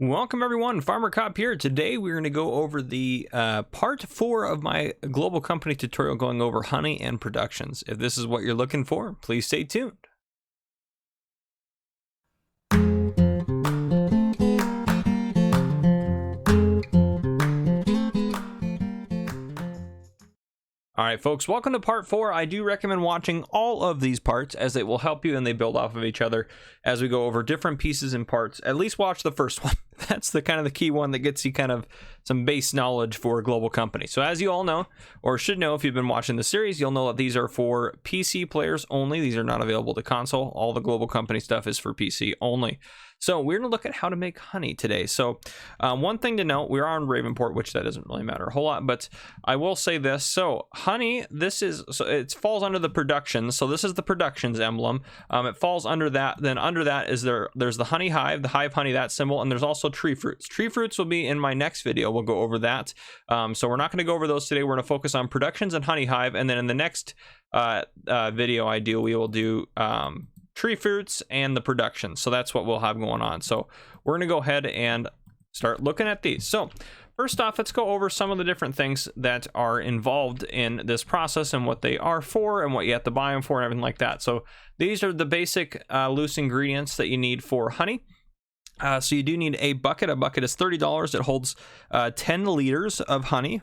Welcome everyone, Farmer Cop here. Today we're going to go over the part 4 of my global company tutorial going over honey and productions. If this is what you're looking for, please stay tuned. All right, folks, welcome to part 4. I do recommend watching all of these parts as it will help you and they build off of each other as we go over different pieces and parts. At least watch the first one. That's the kind of the key one that gets you kind of some base knowledge for a global company. So as you all know, or should know if you've been watching the series, you'll know that these are for PC players only. These are not available to console. All the global company stuff is for PC only. So we're going to look at how to make honey today. So one thing to note, we're on Ravenport, which that doesn't really matter a whole lot, but I will say this. So honey, it falls under the productions. So this is the productions emblem. It falls under that. Then under that is there's the honey hive, the hive honey, that symbol, and there's also tree fruits. Tree fruits will be in my next video. We'll go over that. So we're not going to go over those today. We're going to focus on productions and honey hive, and then in the next video we will do tree fruits and the production. So that's what we'll have going on. So we're going to go ahead and start looking at these. So first off, let's go over some of the different things that are involved in this process and what they are for and what you have to buy them for and everything like that. So these are the basic loose ingredients that you need for honey. So you do need a bucket. A bucket is $30. It holds 10 liters of honey.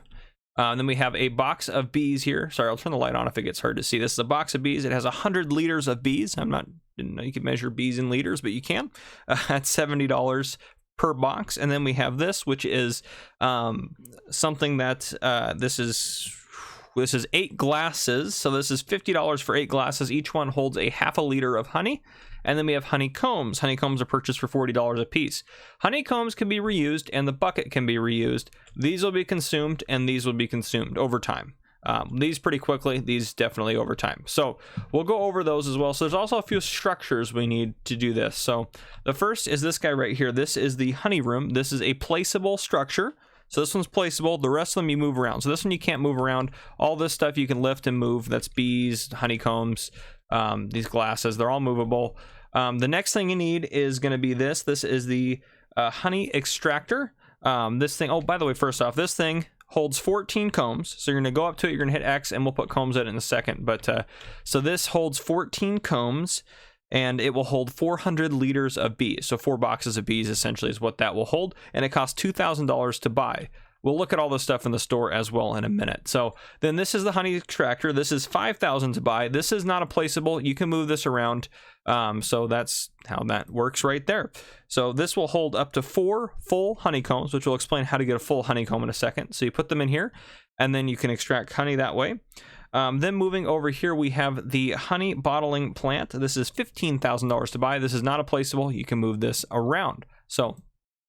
Then we have a box of bees here. Sorry, I'll turn the light on if it gets hard to see. This is a box of bees. It has 100 liters of bees. Didn't know you could measure bees in liters, but you can. That's $70 per box. And then we have this, which is something that this is 8 glasses. So this is $50 for 8 glasses. Each one holds a half a liter of honey. And then we have honeycombs. Honeycombs are purchased for $40 a piece. Honeycombs can be reused and the bucket can be reused. These will be consumed and these will be consumed over time. These pretty quickly, these definitely over time. So we'll go over those as well. So there's also a few structures we need to do this. So the first is this guy right here. This is the honey room. This is a placeable structure. So this one's placeable. The rest of them you move around. So this one you can't move around. All this stuff you can lift and move. That's bees, honeycombs, these glasses, they're all movable. The next thing you need is going to be this. This is the honey extractor. This thing, oh, by the way, first off, this thing holds 14 combs. So you're going to go up to it, you're going to hit X, and we'll put combs in it in a second. But so this holds 14 combs, and it will hold 400 liters of bees. So 4 boxes of bees essentially is what that will hold, and it costs $2,000 to buy. We'll look at all this stuff in the store as well in a minute. So then this is the honey extractor. This is $5,000 to buy. This is not a placeable. You can move this around. So that's how that works right there. So this will hold up to 4 full honeycombs, which will explain how to get a full honeycomb in a second. So you put them in here and then you can extract honey that way. Then moving over here, we have the honey bottling plant. This is $15,000 to buy. This is not a placeable. You can move this around. So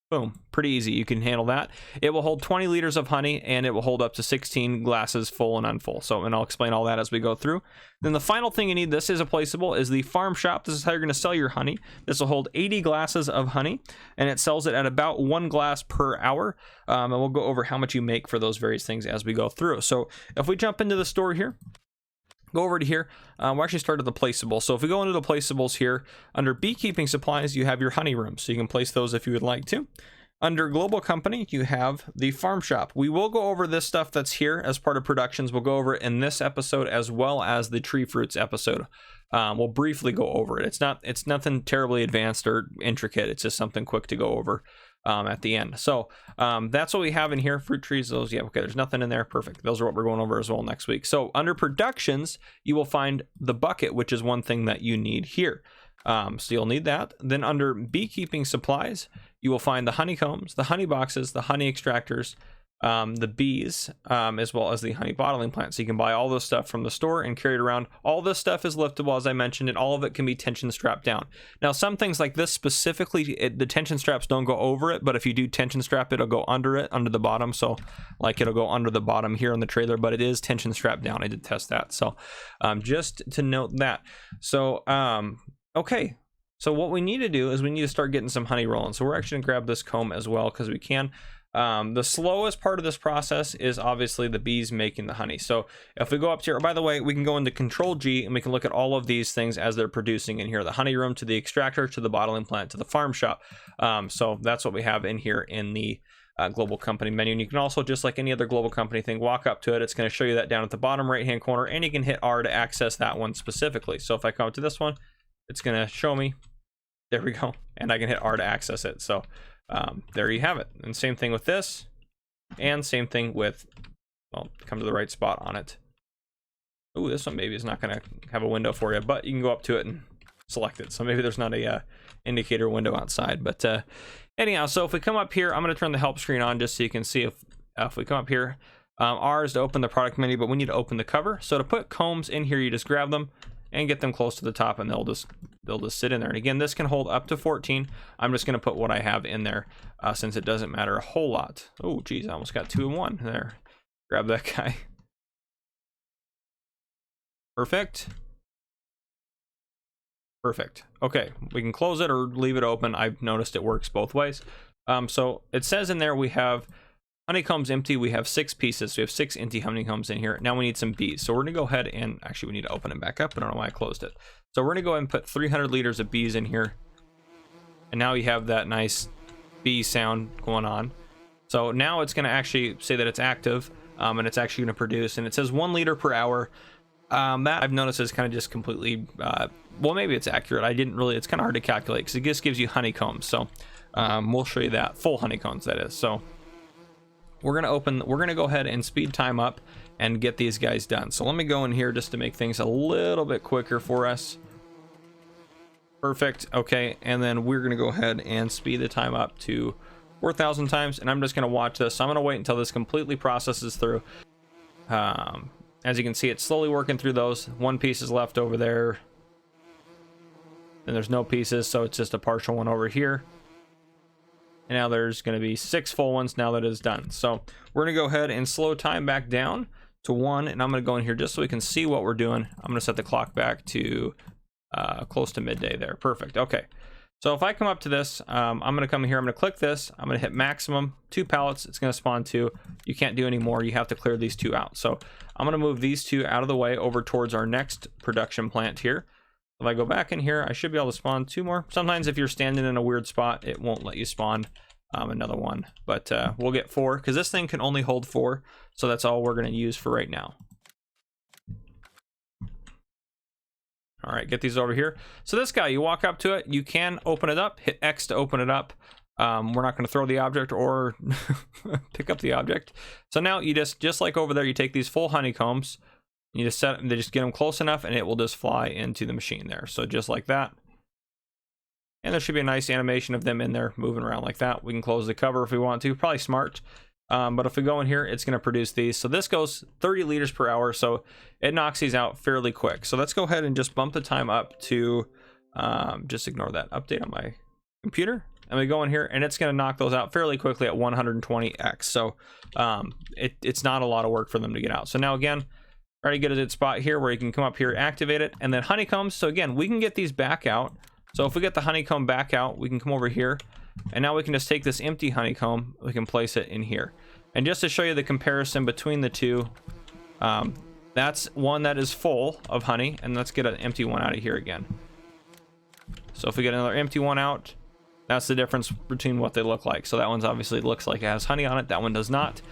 boom, pretty easy. You can handle that. It will hold 20 liters of honey and it will hold up to 16 glasses full and unfull. So, and I'll explain all that as we go through. Then the final thing you need, this is a placeable, is the farm shop. This is how you're going to sell your honey. This will hold 80 glasses of honey and it sells it at about 1 glass per hour. And we'll go over how much you make for those various things as we go through. So if we jump into the store here, go over to here. We'll actually start at the placeable. So if we go into the placeables here, under beekeeping supplies, you have your honey room. So you can place those if you would like to. Under global company, you have the farm shop. We will go over this stuff that's here as part of productions. We'll go over it in this episode as well as the tree fruits episode. We'll briefly go over it. It's nothing terribly advanced or intricate. It's just something quick to go over at the end. So that's what we have in here. Fruit trees, those, yeah, okay, there's nothing in there. Perfect. Those are what we're going over as well next week. So under productions, you will find the bucket, which is one thing that you need here. So you'll need that. Then under beekeeping supplies, you will find the honeycombs, the honey boxes, the honey extractors, the bees, as well as the honey bottling plant. So you can buy all this stuff from the store and carry it around. All this stuff is liftable, as I mentioned, and all of it can be tension strapped down. Now, some things like this specifically, the tension straps don't go over it, but if you do tension strap, it'll go under it, under the bottom. So like it'll go under the bottom here on the trailer, but it is tension strapped down. I did test that. So just to note that. So, okay. So what we need to do is we need to start getting some honey rolling. So we're actually gonna grab this comb as well because we can. The slowest part of this process is obviously the bees making the honey. So if we go up here, by the way, we can go into Control G and we can look at all of these things as they're producing in here, the honey room to the extractor to the bottling plant to the farm shop. So that's what we have in here in the global company menu. And you can also, just like any other global company thing, walk up to it. It's going to show you that down at the bottom right hand corner, and you can hit R to access that one specifically. So if I come up to this one, it's going to show me, there we go, and I can hit R to access it. So there you have it. And same thing with this, and same thing with, well, come to the right spot on it. Ooh, this one maybe is not going to have a window for you, but you can go up to it and select it. So maybe there's not a indicator window outside, but anyhow, so if we come up here, I'm going to turn the help screen on just so you can see if we come up here, R is to open the product menu, but we need to open the cover. So to put combs in here, you just grab them and get them close to the top, and they'll just sit in there. And again, this can hold up to 14. I'm just going to put what I have in there since it doesn't matter a whole lot. Oh geez, I almost got 2 in 1 there. Grab that guy. Perfect. Perfect. Okay, we can close it or leave it open. I've noticed it works both ways. So it says in there we have honeycombs empty. We have 6 pieces. So we have 6 empty honeycombs in here. Now we need some bees. So we're gonna go ahead and actually we need to open it back up. I don't know why I closed it. So we're gonna go ahead and put 300 liters of bees in here. And now you have that nice bee sound going on. So now it's gonna actually say that it's active, and it's actually gonna produce, and it says 1 liter per hour. That I've noticed is kind of just completely, well, maybe it's accurate. It's kind of hard to calculate because it just gives you honeycombs. So we'll show you that, full honeycombs that is. So we're gonna go ahead and speed time up and get these guys done. So let me go in here just to make things a little bit quicker for us. Perfect. Okay, and then we're gonna go ahead and speed the time up to 4,000 times, and I'm just gonna watch this. So I'm gonna wait until this completely processes through. As you can see, it's slowly working through those. 1 piece is left over there, and there's no pieces, so it's just a partial one over here. And now there's going to be 6 full ones now that it's done. So we're going to go ahead and slow time back down to 1, and I'm going to go in here just so we can see what we're doing. I'm going to set the clock back to close to midday there. Perfect. Okay. So if I come up to this, I'm going to come here, I'm going to click this, I'm going to hit maximum, 2 pallets, it's going to spawn 2. You can't do any more, you have to clear these 2 out. So I'm going to move these 2 out of the way over towards our next production plant here. If I go back in here, I should be able to spawn 2 more. Sometimes if you're standing in a weird spot, it won't let you spawn another one. But we'll get 4, because this thing can only hold 4. So that's all we're going to use for right now. All right, get these over here. So this guy, you walk up to it, you can open it up, hit X to open it up. We're not going to throw the object or pick up the object. So now you just like over there, you take these full honeycombs, you just set them, they just get them close enough, and it will just fly into the machine there. So just like that. And there should be a nice animation of them in there moving around like that. We can close the cover if we want to, probably smart. But if we go in here, it's going to produce these. So this goes 30 liters per hour. So it knocks these out fairly quick. So let's go ahead and just bump the time up to, just ignore that update on my computer. And we go in here and it's going to knock those out fairly quickly at 120x. So it's not a lot of work for them to get out. So now again, already get a good spot here where you can come up here, activate it, and then honeycombs. So again, we can get these back out. So if we get the honeycomb back out, we can come over here. And now we can just take this empty honeycomb, we can place it in here. And just to show you the comparison between the two, that's one that is full of honey, and let's get an empty one out of here again. So if we get another empty one out, that's the difference between what they look like. So that one's obviously looks like it has honey on it, that one does not.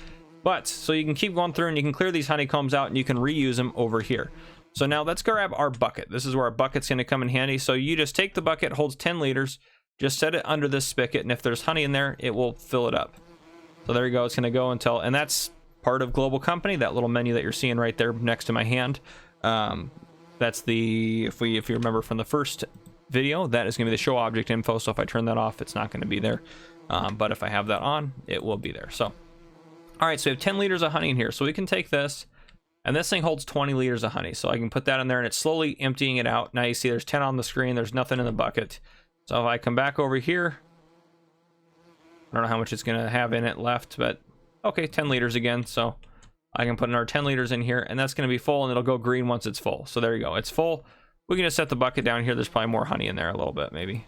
But, so you can keep going through and you can clear these honeycombs out and you can reuse them over here. So now let's grab our bucket. This is where our bucket's gonna come in handy. So you just take the bucket, holds 10 liters, just set it under this spigot, and if there's honey in there, it will fill it up. So there you go, it's gonna go until, and that's part of Global Company, that little menu that you're seeing right there next to my hand. That's the, if you remember from the first video, that is gonna be the show object info. So if I turn that off, it's not gonna be there. But if I have that on, it will be there. So, all right, so we have 10 liters of honey in here. So we can take this, and this thing holds 20 liters of honey. So I can put that in there and it's slowly emptying it out. Now you see there's 10 on the screen, there's nothing in the bucket. So if I come back over here, I don't know how much it's gonna have in it left, but okay, 10 liters again. So I can put another 10 liters in here and that's gonna be full, and it'll go green once it's full. So there you go, it's full. We can just set the bucket down here. There's probably more honey in there a little bit, maybe.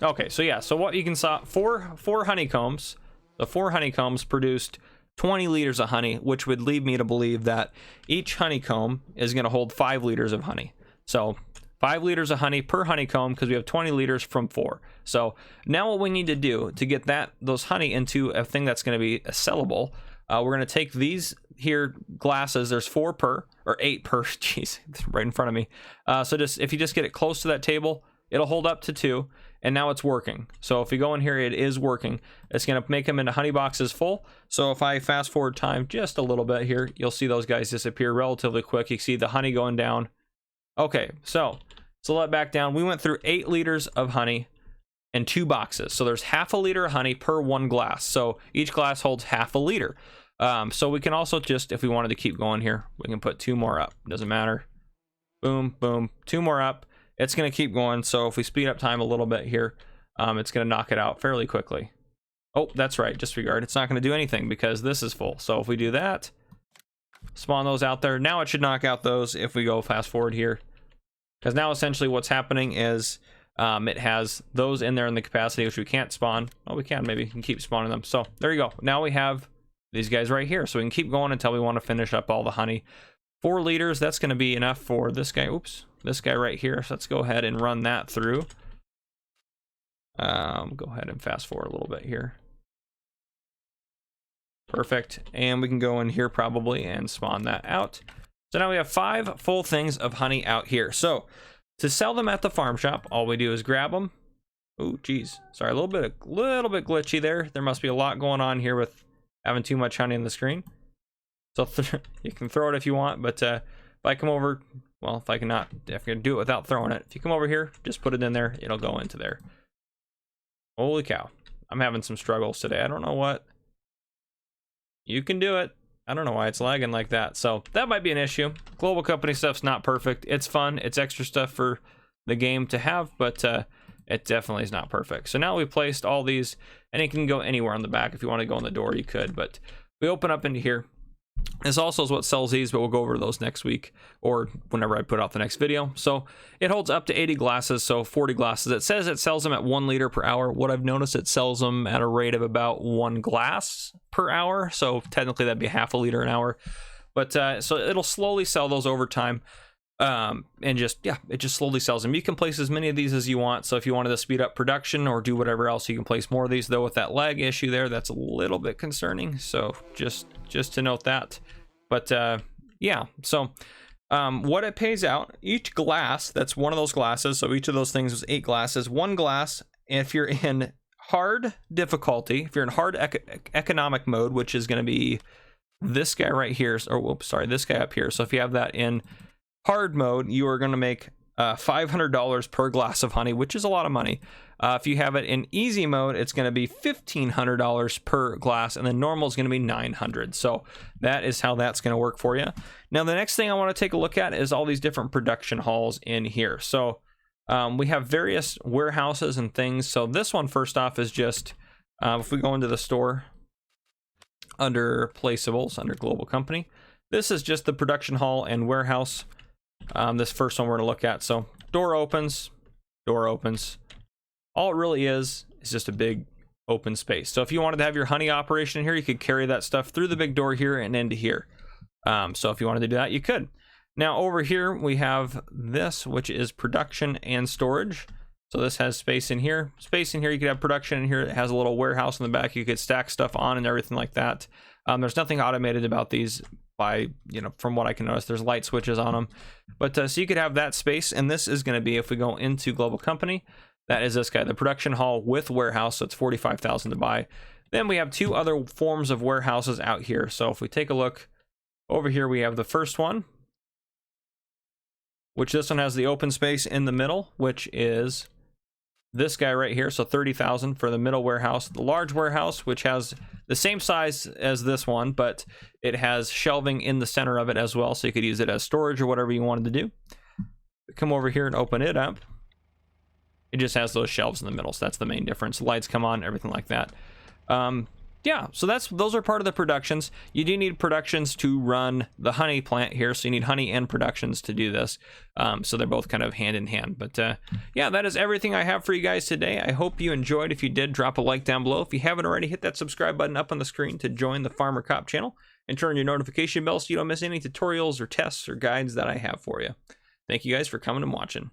Okay, so yeah, so what you can saw, four honeycombs. The 4 honeycombs produced 20 liters of honey, which would lead me to believe that each honeycomb is going to hold 5 liters of honey. So 5 liters of honey per honeycomb, because we have 20 liters from 4. So now what we need to do to get those honey into a thing that's going to be sellable, we're going to take these here glasses. There's 4 per, or 8 per. Jeez, right in front of me. So just if you just get it close to that table, it'll hold up to 2. And now it's working. So if you go in here, it is working. It's going to make them into honey boxes full. So if I fast forward time just a little bit here, you'll see those guys disappear relatively quick. You see the honey going down. Okay, so let it back down. We went through 8 liters of honey in 2 boxes. So there's half a liter of honey per 1 glass. So each glass holds half a liter. So we can also just, if we wanted to keep going here, we can put 2 more up. Doesn't matter. Boom, boom, 2 more up. It's going to keep going, so if we speed up time a little bit here, it's going to knock it out fairly quickly. Oh, that's right, disregard. It's not going to do anything because this is full. So if we do that, spawn those out there. Now it should knock out those if we go fast forward here. Because now essentially what's happening is it has those in there in the capacity, which we can't spawn. Oh, we can. Maybe we can keep spawning them. So there you go. Now we have these guys right here. So we can keep going until we want to finish up all the honey. 4 liters, that's going to be enough for this guy. Oops, this guy right here. So let's go ahead and run that through. Go ahead and fast forward a little bit here. Perfect. And we can go in here probably and spawn that out. So now we have 5 full things of honey out here. So to sell them at the farm shop, all we do is grab them. Oh, geez. Sorry, a little bit glitchy there. There must be a lot going on here with having too much honey on the screen. So you can throw it if you want, but if I come over, well, if I can do it without throwing it. If you come over here, just put it in there. It'll go into there. Holy cow. I'm having some struggles today. I don't know what. You can do it. I don't know why it's lagging like that. So that might be an issue. Global company stuff's not perfect. It's fun. It's extra stuff for the game to have, but it definitely is not perfect. So now we placed all these, and it can go anywhere on the back. If you want to go in the door, you could, but we open up into here. This also is what sells these, but we'll go over those next week or whenever I put out the next video. So it holds up to 80 glasses, so 40 glasses. It says it sells them at 1 liter per hour. What I've noticed, it sells them at a rate of about 1 glass per hour. So technically that'd be half a liter an hour. But so it'll slowly sell those over time. And just, yeah, it just slowly sells them. You can place as many of these as you want. So if you wanted to speed up production or do whatever else, you can place more of these. Though with that lag issue there, that's a little bit concerning. So just to note that. But yeah, so what it pays out, each glass, that's one of those glasses. So each of those things is 8 glasses. 1 glass, if you're in hard difficulty, if you're in hard economic mode, which is going to be this guy right here, or whoops, sorry, this guy up here. So if you have that in hard mode, you are going to make $500 per glass of honey, which is a lot of money. If you have it in easy mode, it's going to be $1,500 per glass, and then normal is going to be $900. So that is how that's going to work for you. Now, the next thing I want to take a look at is all these different production halls in here. So we have various warehouses and things. So this one, first off, is just if we go into the store under placeables, under global company, this is just the production hall and warehouse. This first one we're going to look at. So door opens. All it really is just a big open space. So if you wanted to have your honey operation here, you could carry that stuff through the big door here and into here. So if you wanted to do that, you could. Now over here we have this, which is production and storage. So this has space in here. You could have production in here. It has a little warehouse in the back. You could stack stuff on and everything like that. There's nothing automated about these. From what I can notice, there's light switches on them, but so you could have that space. And this is going to be, if we go into global company, that is this guy, the production hall with warehouse. So it's $45,000 to buy. Then we have 2 other forms of warehouses out here. So if we take a look over here, we have the first one, which this one has the open space in the middle, which is this guy right here. So $30,000 for the middle warehouse. The large warehouse, which has the same size as this one, but it has shelving in the center of it as well, so you could use it as storage or whatever you wanted to do. Come over here and open it up. It just has those shelves in the middle, so that's the main difference. Lights come on, everything like that. yeah, so those are part of the productions. You do need productions to run the honey plant here, so you need honey and productions to do this. So they're both kind of hand in hand. But yeah, that is everything I have for you guys today. I hope you enjoyed. If you did, drop a like down below. If you haven't already, hit that subscribe button up on the screen to join the Farmer Cop channel, and turn on your notification bell so you don't miss any tutorials or tests or guides that I have for you. Thank you guys for coming and watching.